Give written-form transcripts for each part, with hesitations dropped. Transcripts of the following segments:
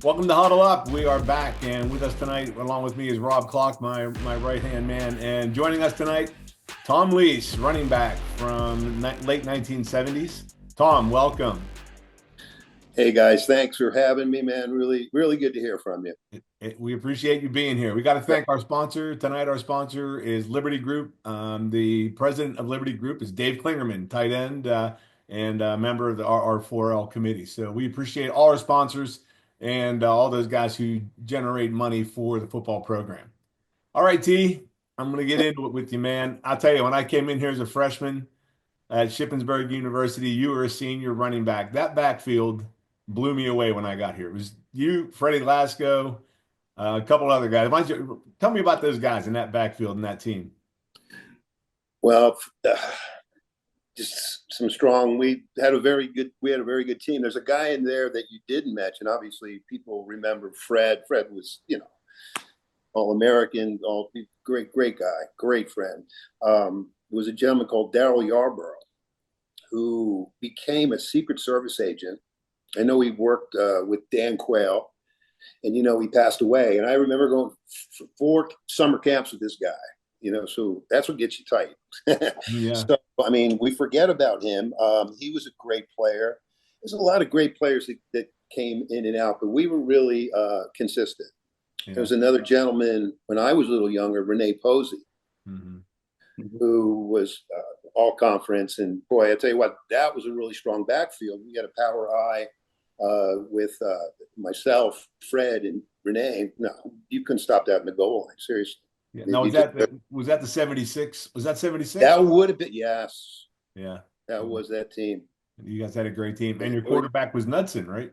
Welcome to Huddle Up. We are back, and with us tonight, along with me, is Rob Clark, my right-hand man. And joining us tonight, Tom Leese, running back from late 1970s. Tom, welcome. Hey guys, thanks for having me, man. Really, really good to hear from you. We appreciate you being here. We got to thank our sponsor tonight. Our sponsor is Liberty Group. The president of Liberty Group is Dave Klingerman, tight end, and a member of our 4L committee. So we appreciate all our sponsors and all those guys who generate money for the football program. All right, T, I'm going to get into it with you, man. I'll tell you, when I came in here as a freshman at Shippensburg University, you were a senior running back. That backfield blew me away when I got here. It was you, Freddie Lasco, a couple other guys. Why don't you tell me about those guys in that backfield and that team? Well, just some strong. We had a very good team. There's a guy in there that you didn't mention. Obviously, people remember Fred. Fred was, All-American, great guy, great friend. There was a gentleman called Daryl Yarborough who became a Secret Service agent. I know he worked with Dan Quayle, and he passed away. And I remember going for 4 summer camps with this guy. So that's what gets you tight. Yeah. So, I mean, we forget about him. He was a great player. There's a lot of great players that came in and out, but we were really consistent. Yeah. There was another gentleman when I was a little younger, Renee Posey, Mm-hmm. who was all conference. And boy, I tell you what, that was a really strong backfield. We had a power eye with myself, Fred, and Renee. No, you couldn't stop that in the goal line. Seriously. Yeah. Now, was that the 76? Was that 76? That would have been, yes. Yeah. That was that team. You guys had a great team. And your quarterback was Knudsen, right?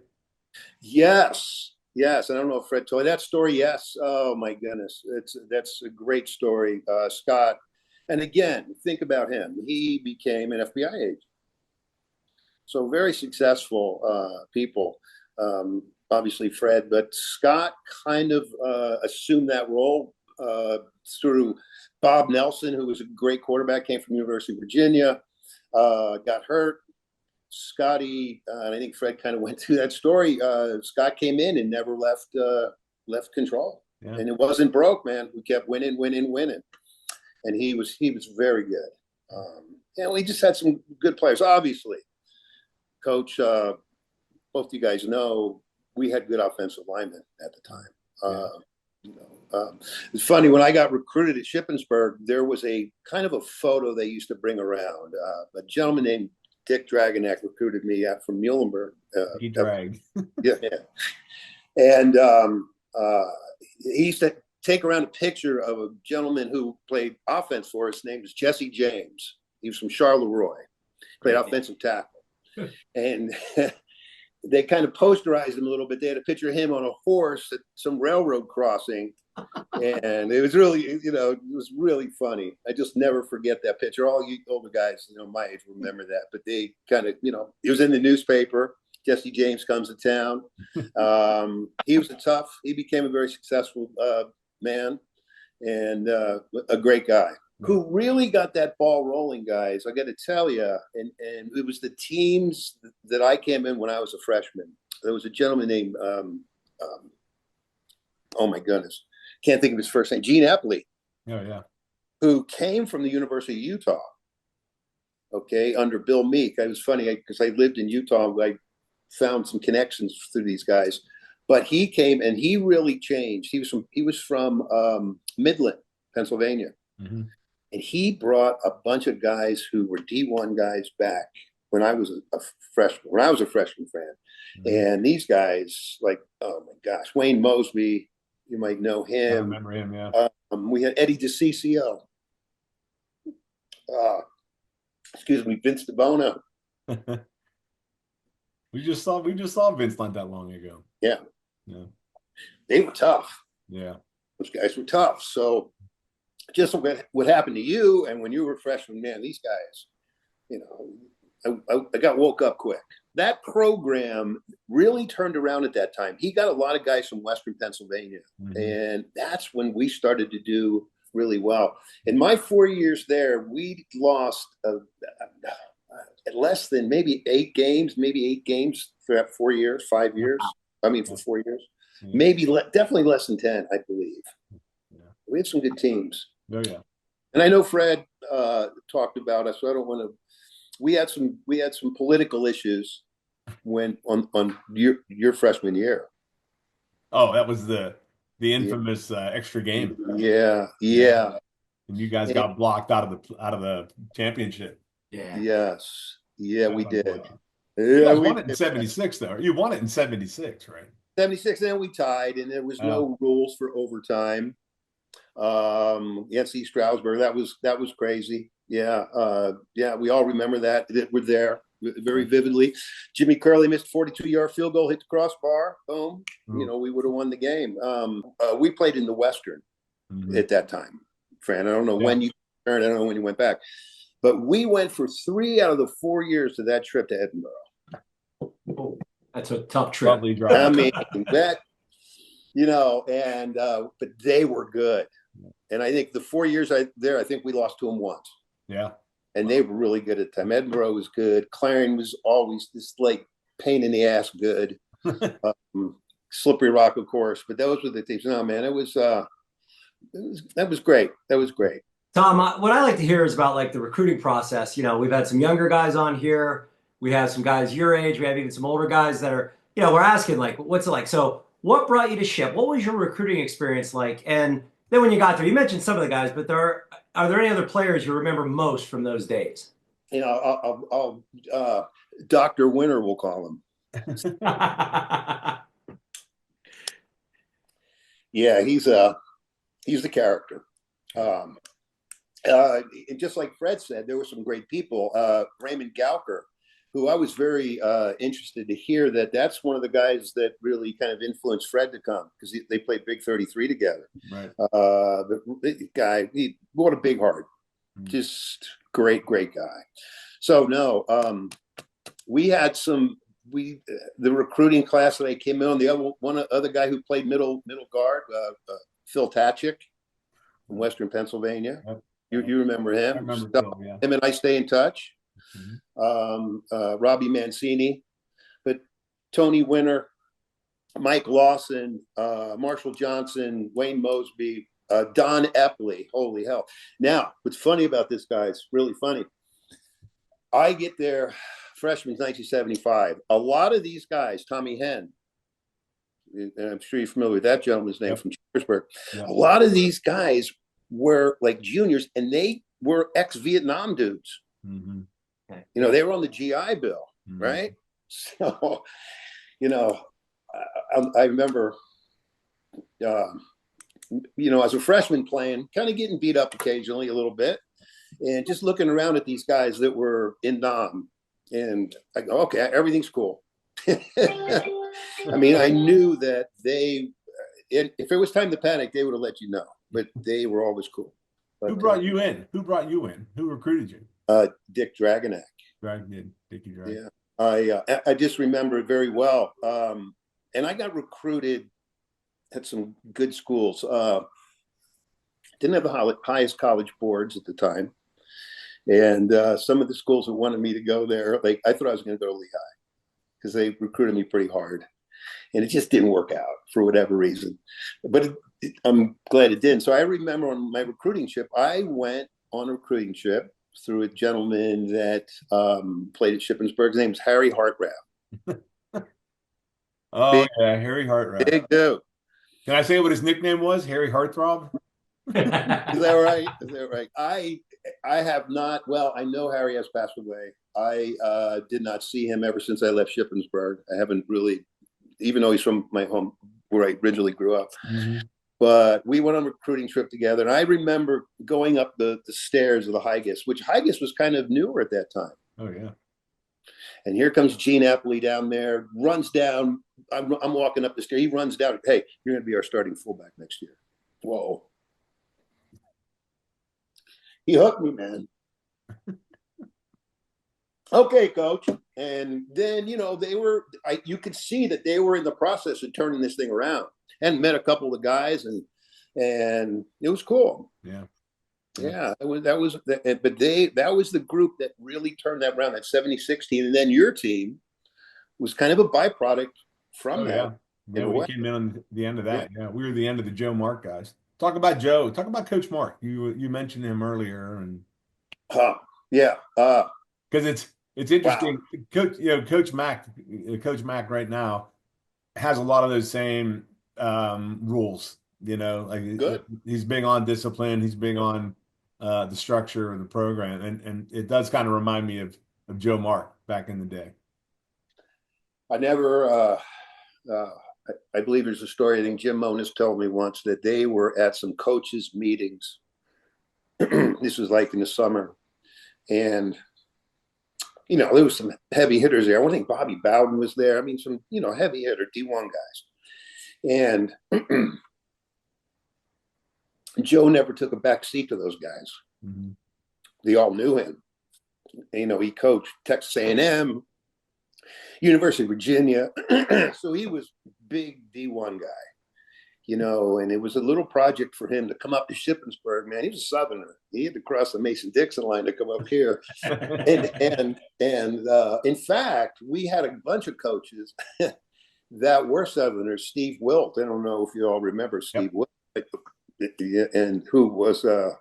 Yes. Yes. I don't know if Fred told you that story. Yes. Oh my goodness. That's a great story. Scott. And again, think about him. He became an FBI agent. So very successful people. Obviously Fred, but Scott kind of assumed that role through Bob Nelson, who was a great quarterback, came from University of Virginia, got hurt. Scotty, and I think Fred kind of went through that story. Scott came in and never left control. Yeah. And it wasn't broke, man. We kept winning. And he was very good. And we just had some good players. Obviously, Coach, both you guys know, we had good offensive linemen at the time. It's funny, when I got recruited at Shippensburg, there was a kind of a photo they used to bring around. A gentleman named Dick Dragonek recruited me out from Muhlenberg. He dragged. Yeah. And he used to take around a picture of a gentleman who played offense for us. His name was Jesse James. He was from Charleroi, played offensive tackle. And they kind of posterized him a little bit. They had a picture of him on a horse at some railroad crossing. And it was really, it was really funny. I just never forget that picture. All you older guys, my age remember that. But they kind of, it was in the newspaper. Jesse James comes to town. He became a very successful man and a great guy who really got that ball rolling, guys. I got to tell you, and it was the teams that I came in when I was a freshman. There was a gentleman named, oh my goodness, can't think of his first name, Gene Epley. Oh, yeah. Who came from the University of Utah, okay, under Bill Meek. It was funny because I lived in Utah. I found some connections through these guys. But he came and he really changed. He was from Midland, Pennsylvania. Mm-hmm. And he brought a bunch of guys who were D1 guys back when I was a freshman, Fran. Mm-hmm. And these guys, like, oh my gosh, Wayne Mosby, you might know him. I remember him, yeah. We had Eddie DeCiccio. Excuse me, Vince DeBono. We just saw Vince not that long ago. Yeah. Yeah. They were tough. Yeah. Those guys were tough. So just what happened to you, and when you were a freshman, man, these guys, I got woke up quick. That program really turned around at that time. He got a lot of guys from Western Pennsylvania, mm-hmm. and that's when we started to do really well. In my 4 years there, we lost less than maybe 8 games for 4 years, 5 years. I mean, for 4 years. Yeah. maybe definitely less than 10, I believe. Yeah. We had some good teams. Oh yeah. And I know Fred talked about us, so I don't want to. We had some political issues when on your freshman year. Oh, that was the Yeah, infamous extra game. yeah, Yeah. yeah. And you guys And got blocked out of the championship. Yeah. yes, yeah, That's we did. unfortunate. You Yeah, guys we won it in did. 76, though. You won it in 76, right? 76, and then we tied, and there was Oh, no rules for overtime. Against East Stroudsburg, that was crazy. Yeah, yeah, we all remember that we're there very right. vividly. Jimmy Curley missed a 42-yard field goal, hit the crossbar, boom. Oh. We would have won the game. We played in the Western Mhm. at that time, Fran. I don't know Yeah. when you turned. I don't know when you went back, but we went for 3 out of the 4 years to that trip to Edinburgh. Oh, that's a tough trip. Lovely I drive. mean, that and but they were good. And I think the 4 years I think we lost to them once. Yeah. And they were really good at the time. Edinburgh was good. Clarion was always this like pain in the ass good. Slippery Rock, of course, but those were the teams. No, man, that was great. That was great. Tom, what I like to hear is about like the recruiting process. We've had some younger guys on here. We have some guys your age. We have even some older guys that are, we're asking like, what's it like? So what brought you to Ship? What was your recruiting experience like? And then when you got there, you mentioned some of the guys, but are there any other players you remember most from those days? I'll Dr. Winter, we'll call him. Yeah, he's the character. Um, just like Fred said, there were some great people. Raymond Gauker, who I was very interested to hear that's one of the guys that really kind of influenced Fred to come because they played Big 33 together. Right. The guy, what a big heart. Just great guy. So no, we had the recruiting class that I came in on. The other guy who played middle guard, Phil Tatchik from Western Pennsylvania. Yep. You remember him? I remember Phil, yeah. Him and I stay in touch. Mhm. Robbie Mancini, but Tony Winter, Mike Lawson, Marshall Johnson, Wayne Mosby, Don Epley. Holy hell! Now, what's funny about this guy? It's really funny. I get there, freshman 1975. A lot of these guys, Tommy Henn, and I'm sure you're familiar with that gentleman's name. Yep. From Chambersburg. Yep. A lot of these guys were like juniors, and they were ex-Vietnam dudes. Mm-hmm. They were on the GI Bill, mm-hmm. Right? So, I remember, as a freshman playing, kind of getting beat up occasionally a little bit, and just looking around at these guys that were in Nam, and I go, okay, everything's cool. I mean, I knew that if it was time to panic, they would have let you know, but they were always cool. But, Who brought you in? Who recruited you? Dick Dragonak. Dickie Dragon. Yeah, I just remember it very well. And I got recruited at some good schools. Didn't have the highest college boards at the time, and some of the schools that wanted me to go there, like I thought I was going to go to Lehigh because they recruited me pretty hard, and it just didn't work out for whatever reason. But I'm glad it didn't. So I remember on my recruiting trip, I went on a recruiting trip through a gentleman that played at Shippensburg. His name was Harry Hartraff. Yeah, Harry Hartraff. Big dude. Can I say what his nickname was? Harry Heartthrob? Is that right? Is that right? I have not. Well, I know Harry has passed away. I did not see him ever since I left Shippensburg. I haven't really, even though he's from my home where I originally grew up. Mm-hmm. But we went on a recruiting trip together, and I remember going up the stairs of the Higas, which Higas was kind of newer at that time. Oh yeah. And here comes Gene Epley down there, runs down. I'm walking up the stairs. He runs down. Hey, you're going to be our starting fullback next year. Whoa. He hooked me, man. Okay, coach. And then, you could see that they were in the process of turning this thing around, and met a couple of guys, and it was cool. Yeah. Yeah, that was the group that really turned that around, that 76 team. And then your team was kind of a byproduct from that. Yeah, in a we way. came in on the end of Yeah. that. Yeah, we were the end of the Joe Mark guys. Talk about Joe. Talk about Coach Mark. You mentioned him earlier, and Huh. Yeah. because it's Wow. interesting. Coach Mac right now has a lot of those same rules. Like Good. he's big on discipline. He's big on the structure of the program, and it does kind of remind me of Joe Mark back in the day. I never. Uh, I believe there's a story. I think Jim Monis told me once that they were at some coaches' meetings. This was like in the summer, and there was some heavy hitters there. I think Bobby Bowden was there. I mean, some heavy hitter D1 guys, and Joe never took a back seat to those guys. Mm-hmm. They all knew him. He coached Texas A&M, University of Virginia, so he was big D1 guy. And it was a little project for him to come up to Shippensburg, man. He was a Southerner. He had to cross the Mason-Dixon line to come up here. and in fact, we had a bunch of coaches that were Southerners. Steve Wilt, I don't know if you all remember Steve Wilt, and who was a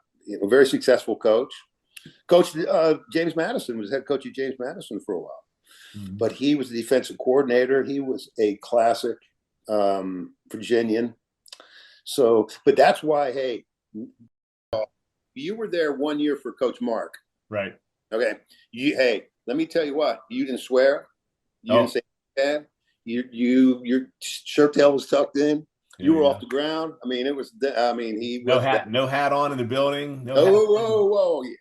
very successful coach. Coach James Madison was head coach of James Madison for a while. Mm-hmm. But he was the defensive coordinator. He was a classic Virginian. So, but that's why, hey, you were there 1 year for Coach Mark. Right. Okay. Hey, let me tell you what, you didn't swear. You didn't say bad. Your shirt tail was tucked in. You were off the ground. I mean, he was no hat on in the building. Whoa. Yeah.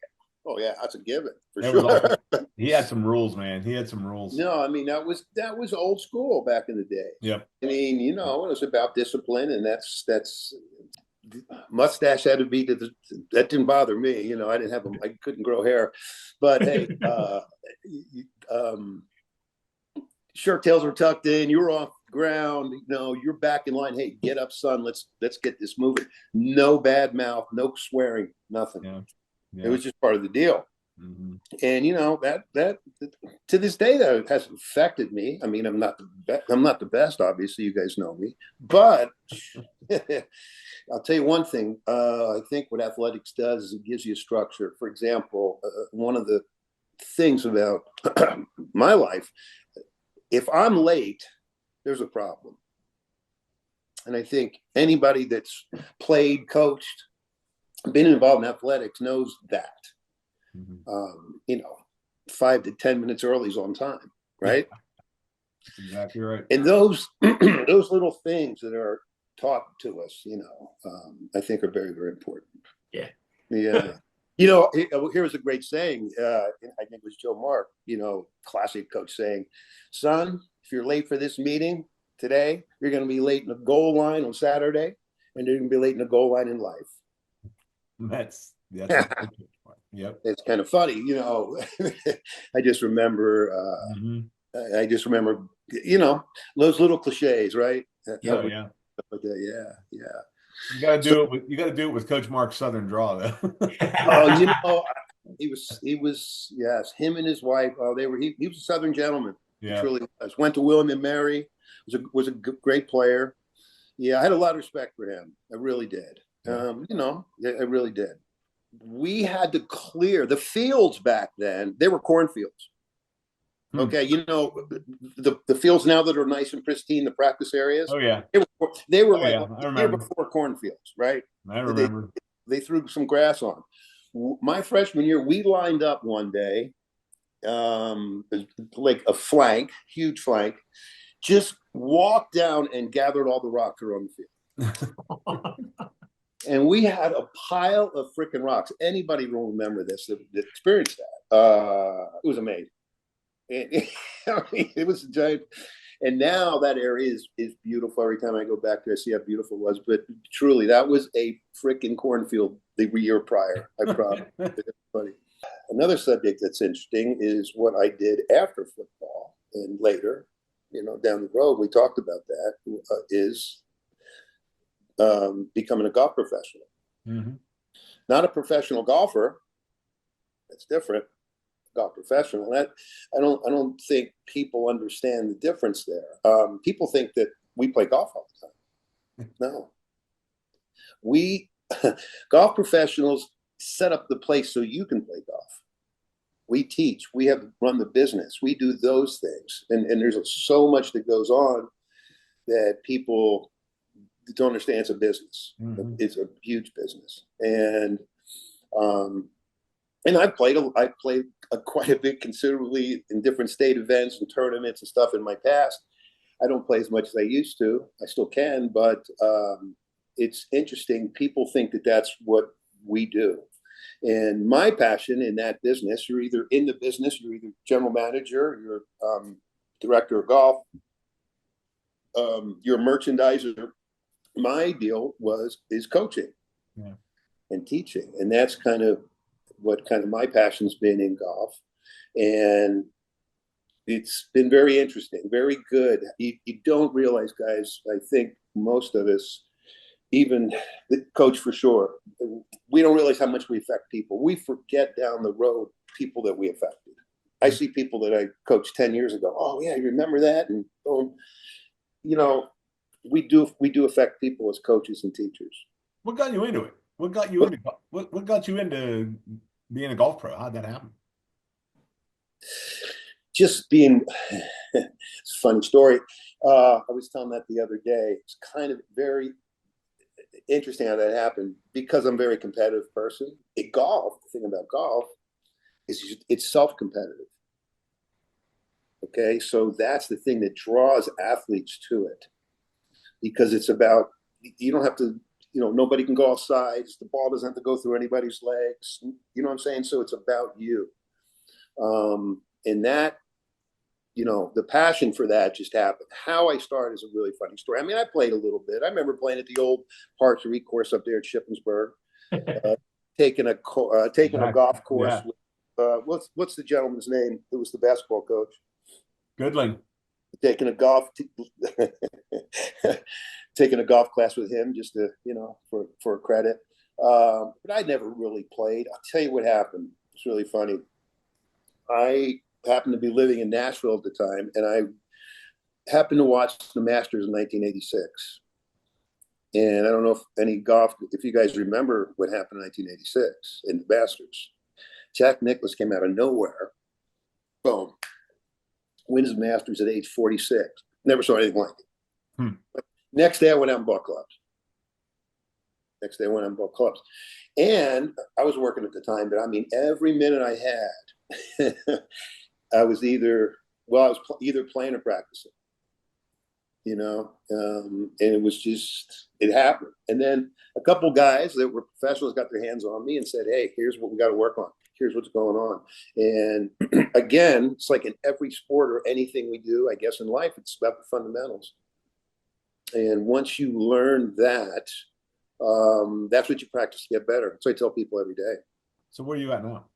Oh yeah, that's a given for sure. He had some rules, man. He had some rules. No, I mean that was old school back in the day. Yep. I mean, it was about discipline, and that's mustache had to be that didn't bother me. I didn't have I couldn't grow hair, but hey, shirt tails were tucked in. You were off the ground. You're back in line. Hey, get up, son. Let's get this moving. No bad mouth, no swearing, nothing. Yeah. It was just part of the deal. Mm-hmm. And that to this day that has affected me. I mean, I'm not the best, obviously. You guys know me, but I'll tell you one thing. I think what athletics does is it gives you a structure. For example, one of the things about my life, if I'm late, there's a problem. And I think anybody that's played, coached, been involved in athletics knows that. Mm-hmm. 5 to 10 minutes early is on time, right? That's exactly right. And those little things that are taught to us, I think are very, very important. Yeah. Yeah. Here was a great saying. I think it was Joe Mark, classic coach saying, son, if you're late for this meeting today, you're going to be late in the goal line on Saturday, and you're going to be late in the goal line in life. That's yep. It's kind of funny, I just remember, those little cliches, right? Yeah. Yeah. You got to do it with Coach Mark's Southern draw, though. He was, yes, him and his wife. He was a Southern gentleman. Yeah. He truly was. Went to William and Mary. Was a great player. Yeah, I had a lot of respect for him. I really did. I really did. We had to clear the fields back then. They were cornfields. Okay, the fields now that are nice and pristine, the practice areas. Oh yeah, they were like a year before cornfields, right? I remember. They threw some grass on. My freshman year, we lined up one day, like a flank, huge flank, just walked down and gathered all the rocks around the field. And we had a pile of freaking rocks. Anybody will remember this that experienced that. It was amazing. It was a giant. And now that area is beautiful. Every time I go back there, I see how beautiful it was. But truly, that was a freaking cornfield the year prior. I promise. It's funny. Another subject that's interesting is what I did after football and later, down the road. We talked about that. Is becoming a golf professional. Mm-hmm. Not a professional golfer. That's different. Golf professional. I don't think people understand the difference there. People think that we play golf all the time. No, we golf professionals set up the place so you can play golf. We teach, we have run the business, we do those things. And there's so much that goes on that people don't understand. It's a business. Mm-hmm. It's a huge business. And I've played quite a bit considerably in different state events and tournaments and stuff in my past. I don't play as much as I used to. I still can, but it's interesting. People think that that's what we do. And my passion in that business, you're either in the business, you're either general manager, you're director of golf, you're a merchandiser. My deal is coaching and teaching. And that's kind of what my passion's been in golf. And it's been very interesting, very good. You don't realize, guys, I think most of us, even the coach for sure, we don't realize how much we affect people. We forget down the road people that we affected. I see people that I coached 10 years ago. Oh yeah, you remember that? And we do affect people as coaches and teachers. What got you into it? What got you into being a golf pro? How'd that happen? Just being, it's a funny story. I was telling that the other day. It's kind of very interesting how that happened because I'm a very competitive person. The thing about golf is it's self-competitive. Okay, so that's the thing that draws athletes to it, because it's about, you don't have to, nobody can go off sides. The ball doesn't have to go through anybody's legs. You know what I'm saying? So it's about you. And that, the passion for that just happened. How I started is a really funny story. I mean, I played a little bit. I remember playing at the old Archery course up there at Shippensburg, taking a golf course. Yeah. With, what's the gentleman's name? It was the basketball coach. Goodling. Taking a golf class with him just to, for credit. But I never really played. I'll tell you what happened. It's really funny. I happened to be living in Nashville at the time, and I happened to watch the Masters in 1986. And I don't know if you guys remember what happened in 1986 in the Masters. Jack Nicklaus came out of nowhere. Boom. Wins the Masters at age 46. Never saw anything like it. Next day, I went out and bought clubs. And I was working at the time, but I mean, every minute I had, I was either playing or practicing, and it was just, it happened. And then a couple guys that were professionals got their hands on me and said, hey, here's what we got to work on. Here's what's going on. And again, it's like in every sport or anything we do, I guess in life, it's about the fundamentals. And once you learn that, that's what you practice to get better. So I tell people every day. So where are you at now?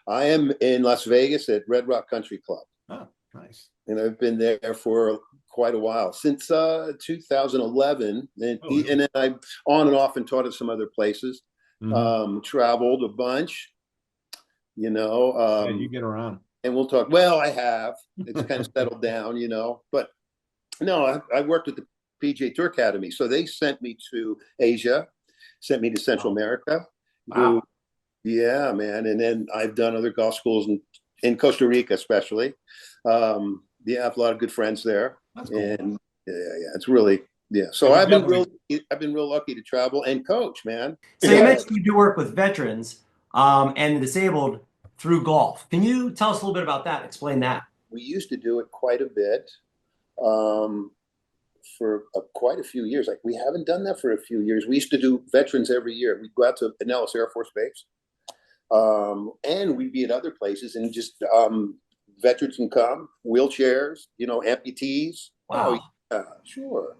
I am in Las Vegas at Red Rock Country Club. Oh, nice. And I've been there for quite a while, since 2011. And then I on and off and taught at some other places. Traveled a bunch. You get around. And we'll talk. Well, I have. It's kind of settled down, But no, I worked at the PGA Tour Academy. So they sent me to Asia, sent me to Central America. Wow. Yeah, man. And then I've done other golf schools in Costa Rica, especially. I have a lot of good friends there. That's cool. And it's really, So I've been real lucky to travel and coach, man. So you mentioned you do work with veterans and the disabled through golf. Can you tell us a little bit about that? Explain that. We used to do it quite a bit for quite a few years. Like, we haven't done that for a few years. We used to do veterans every year. We'd go out to Pinellas Air Force Base, and we'd be at other places, and just veterans can come, wheelchairs, amputees. Wow. Oh, yeah, sure.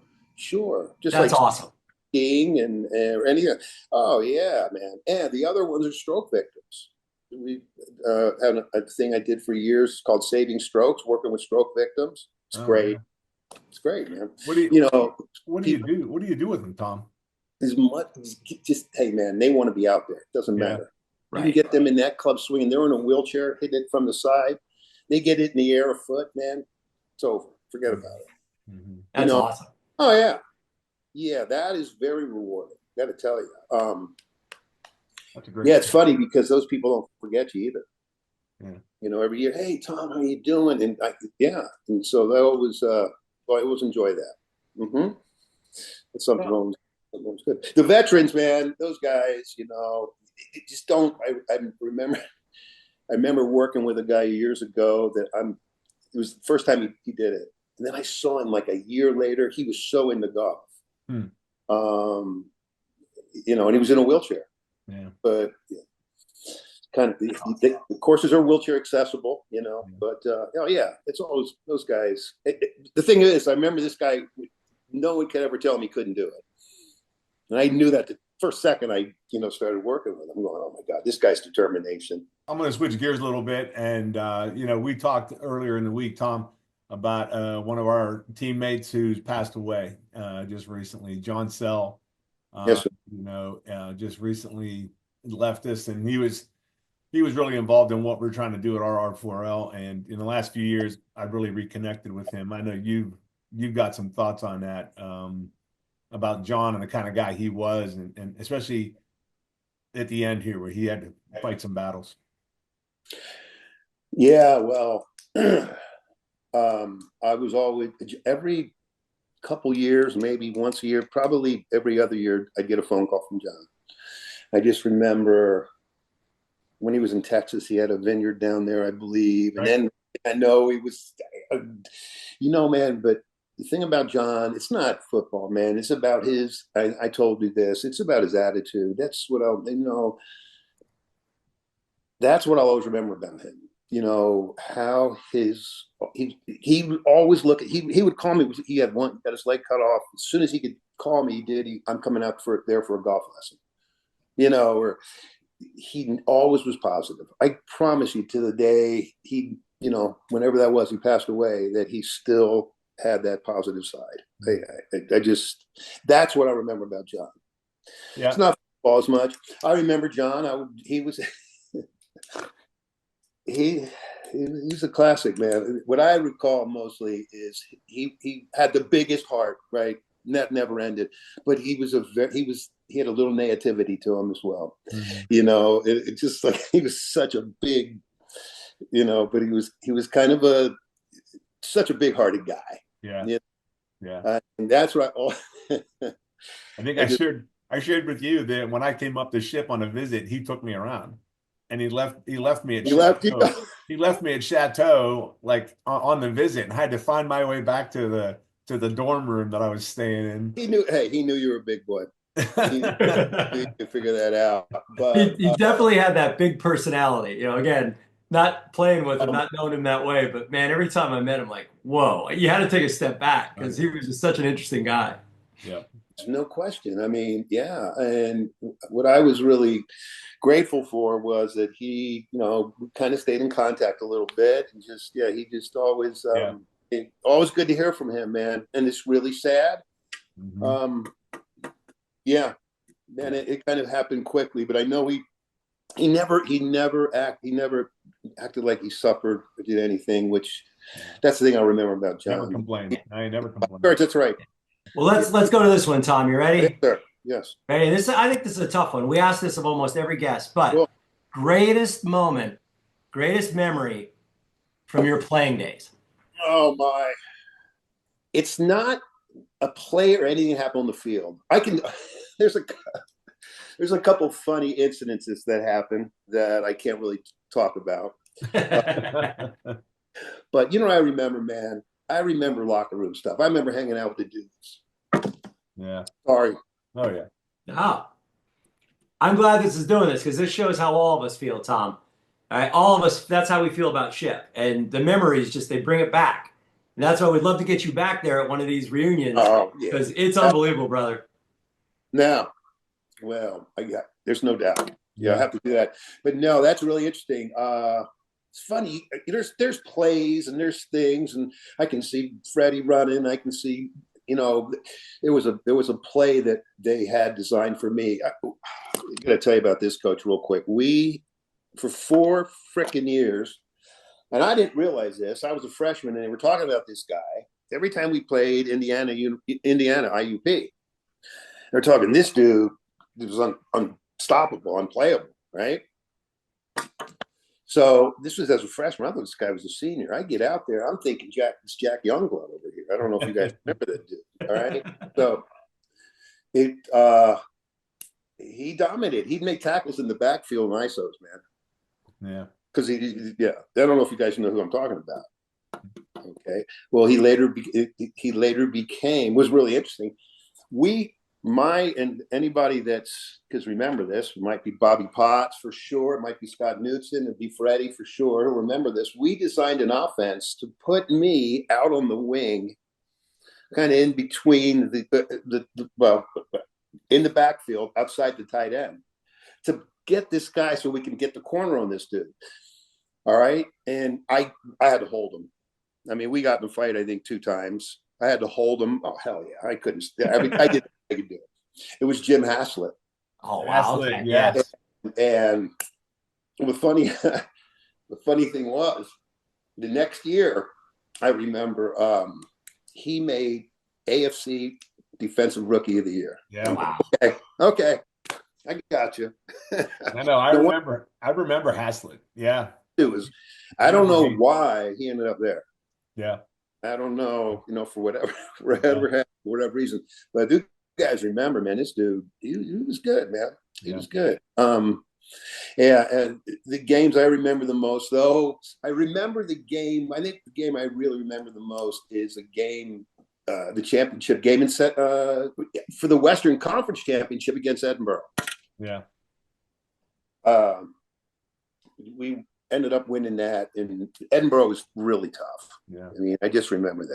Just that's like awesome. Skiing and anything. Oh yeah, man. And the other ones are stroke victims. We had a thing I did for years called Saving Strokes, working with stroke victims. It's great. Man. It's great, man. What do you do? What do you do with them, Tom? As much, just, hey, man, they want to be out there. It doesn't matter. Right. You can get them in that club swinging. They're in a wheelchair, hitting it from the side. They get it in the air a foot, man. It's over. Forget about it. That's awesome. Oh yeah, yeah. That is very rewarding. Got to tell you. That's a great Yeah, it's story. funny because those people don't forget you either. Yeah. Every year, hey Tom, how you doing? And yeah, and so that always, I always enjoy that. It's something Well, always, something always good. The veterans, man, those guys, it just don't. I remember, I remember working with a guy years ago that I'm. It was the first time he did it, and then I saw him like a year later. He was so into golf, hmm. um, and he was in a wheelchair, Yeah. but yeah, kind of the courses are wheelchair accessible, Yeah. but oh yeah, it's always those guys. The thing is, I remember this guy, no one could ever tell him he couldn't do it, and I knew that the first second I started working with him. I'm going, oh my god, this guy's determination. I'm going to switch gears a little bit. And, we talked earlier in the week, Tom, about one of our teammates who's passed away just recently, John Sell, Yes, uh, sir. just recently left us. And he was really involved in what we're trying to do at RR4L. And in the last few years, I've really reconnected with him. I know you've got some thoughts on that, about John and the kind of guy he was, and especially at the end here where he had to fight some battles. Yeah, well, I was always every couple years, maybe once a year, probably every other year, I'd get a phone call from John. I just remember when he was in Texas, he had a vineyard down there, I believe. And Right. then I know he was, man, but the thing about John, it's not football, man. It's about I told you this, it's about his attitude. That's what I'll always remember about him. How he always he would call me. He got his leg cut off. As soon as he could call me, he did. I'm coming out there for a golf lesson. Or he always was positive. I promise you, to the day whenever that was, he passed away, that he still had that positive side. I just, that's what I remember about John. It's Yeah. not football as much. I remember John. He was he he's a classic, man. What I recall mostly is he had the biggest heart, right? And that never ended. But he had a little naivety to him as well. Mhm. It just like he was such a big, but he was kind of such a big hearted guy. Yeah. You Yeah. and that's what I think I I just shared with you that when I came up the ship on a visit, he took me around and he left me at he left you. Chateau. He left me at Chateau like on the visit, and I had to find my way back to the dorm room that I was staying in. He knew. Hey, he knew you were a big boy. He could figure that out. But He definitely had that big personality. Again, not playing with him, um, not knowing him that way, but man, every time I met him, like, whoa, you had to take a step back Oh because yeah. he was just such an interesting guy. Yeah. no question. I mean, yeah. And what I was really grateful for was that he, kind of stayed in contact a little bit, and just, yeah, he just always, Yeah. always good to hear from him, man. And it's really sad. Hmm. Um, yeah, man, Yeah. it kind of happened quickly, but I know he never acted like he suffered or did anything, which Yeah. that's the thing I remember about Never John. complained. I never complained. Sure, that's right. Well, Yeah, let's go to this one, Tom. You yes, ready? sir. Yes. Ready? I think this is a tough one. We ask this of almost every guest, but Well, greatest moment, greatest memory from your playing days. oh my. It's not a play or anything that happened on the field. I can there's a there's a couple funny incidences that happen that I can't really talk about. Uh, but I remember, man, I remember locker room stuff. I remember hanging out with the dudes. Yeah. Sorry. Oh yeah. Oh, I'm glad this is doing this because this shows how all of us feel, Tom. All right, all of us, that's how we feel about Ship. And the memories just they bring it back. And that's why we'd love to get you back there at one of these reunions Oh yeah. because it's unbelievable, brother. Now, well, there's no doubt. Yeah, I Yeah. have to do that. But no, that's really interesting. It's funny. There's plays and there's things, and I can see Freddie running. I can see, there was a play that they had designed for me. I got to tell you about this, coach, real quick. We for 4 freaking years, and I didn't realize this. I was a freshman, and they were talking about this guy. every time we played Indiana IUP, they're talking this dude was unstoppable, unplayable, right? So this was as a freshman. I thought this guy was a senior. I get out there, I'm thinking it's Jack Youngblood over here. I don't know if you guys remember that dude. All right. So he dominated. He'd make tackles in the backfield and ISOs, man. Yeah. Because I don't know if you guys know who I'm talking about. Okay. Well, he later became, was really interesting. And anybody because remember this, it might be Bobby Potts for sure. It might be Scott Knudsen. It'd be Freddie for sure. Remember this. We designed an offense to put me out on the wing, kind of in between in the backfield outside the tight end, to get this guy so we can get the corner on this dude. All right. And I had to hold him. I mean, we got in a fight, I think 2 times. I had to hold him. Oh, hell yeah. I couldn't. I could do it. It was Jim Haslett. Oh, wow. Haslett, Okay. yes. And the funny thing was, the next year, I remember he made AFC Defensive Rookie of the Year. Yeah. Wow. Okay. I got you. I know. I remember Haslett. Yeah. It was. I don't know why he ended up there. Yeah. I don't know, for whatever reason. But I do guys remember, man, this dude, he was good, man. He was good. Yeah, and the games I remember the most, though, I think the game I really remember the most is a game, the championship game for the Western Conference Championship against Edinburgh. Yeah. We ended up winning that, and Edinburgh was really tough. Yeah. I mean, I just remember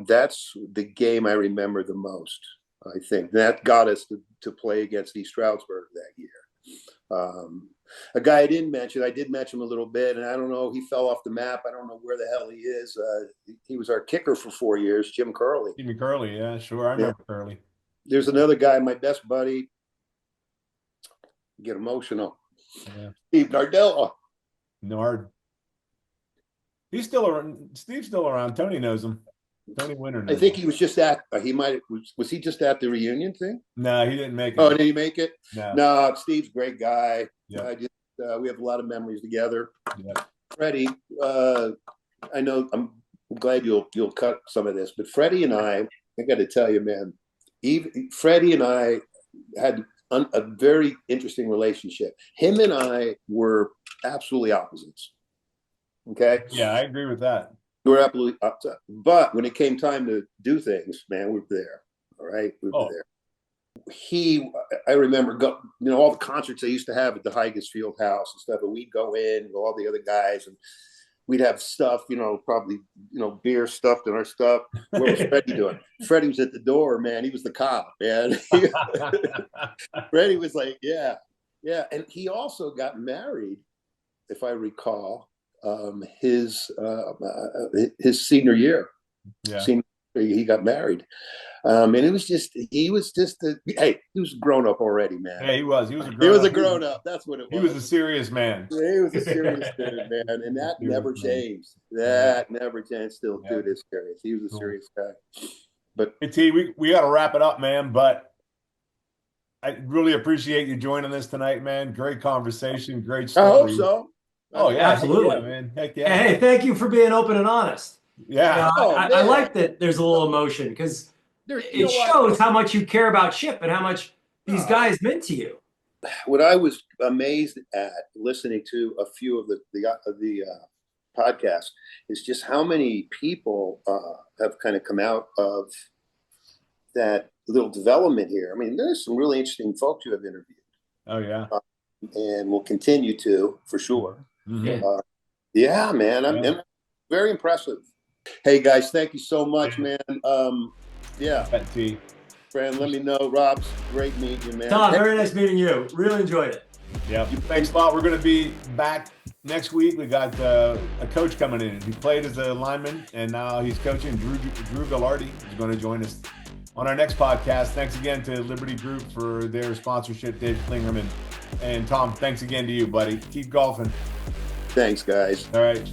that's the game I remember the most, I think. That got us to play against East Stroudsburg that year. A guy I did mention him a little bit, and I don't know, he fell off the map. I don't know where the hell he is. He was our kicker for 4 years, Jim Curley. Jimmy Curley, yeah, sure. I remember Curley. There's another guy, my best buddy, get emotional. Yeah. Steve Nardella. Nard. He's still around. Steve's still around. Tony knows him. Tony Winter knows I think him. he was just at. Was he just at the reunion thing? No, he didn't make it. Oh, did he make it? No. Steve's a great guy. Yeah. We have a lot of memories together. Yeah. Freddie, I know. I'm glad you'll cut some of this, but Freddie and I got to tell you, man. Freddie and I had a very interesting relationship. Him and I were absolutely opposites. Okay. Yeah, I agree with that. We were absolutely opposite. But when it came time to do things, man, we were there. All right. We were there. I remember all the concerts they used to have at the Higas Field House and stuff, and we'd go in with all the other guys, and we'd have stuff, probably, beer stuffed in our stuff. What was Freddie doing? Freddie was at the door, man. He was the cop, man. Freddie was like, yeah. And he also got married, if I recall, his senior year. Yeah. He got married. And he was just he was a grown up already, man. Yeah, he was. He was a grown up. That's what it was. He was a serious man. Yeah, he was a serious dude, man. And that never changed. That never changed. Still, dude is serious. He was a serious guy. But hey, T, we got to wrap it up, man. But I really appreciate you joining us tonight, man. Great conversation. Great story. I hope so. Oh, yeah. Absolutely. Yeah, man. Heck yeah. Hey, thank you for being open and honest. Yeah. I like that there's a little emotion because it shows how much you care about Chip and how much these guys meant to you. What I was amazed at listening to a few of the podcasts is just how many people have kind of come out of that little development here. I mean, there's some really interesting folks you have interviewed. Oh, yeah. And will continue to, for sure. Mm-hmm. Yeah, man. I'm very impressive. Hey, guys, thank you so much, man. Yeah. T. Fran, let me know. Rob's great meeting you, man. Tom, very nice meeting you. Really enjoyed it. Yeah. Thanks a lot. We're going to be back next week. We got a coach coming in. He played as a lineman, and now he's coaching. Drew Gallardi is going to join us on our next podcast. Thanks again to Liberty Group for their sponsorship, Dave Klingerman. And Tom, thanks again to you, buddy. Keep golfing. Thanks, guys. All right.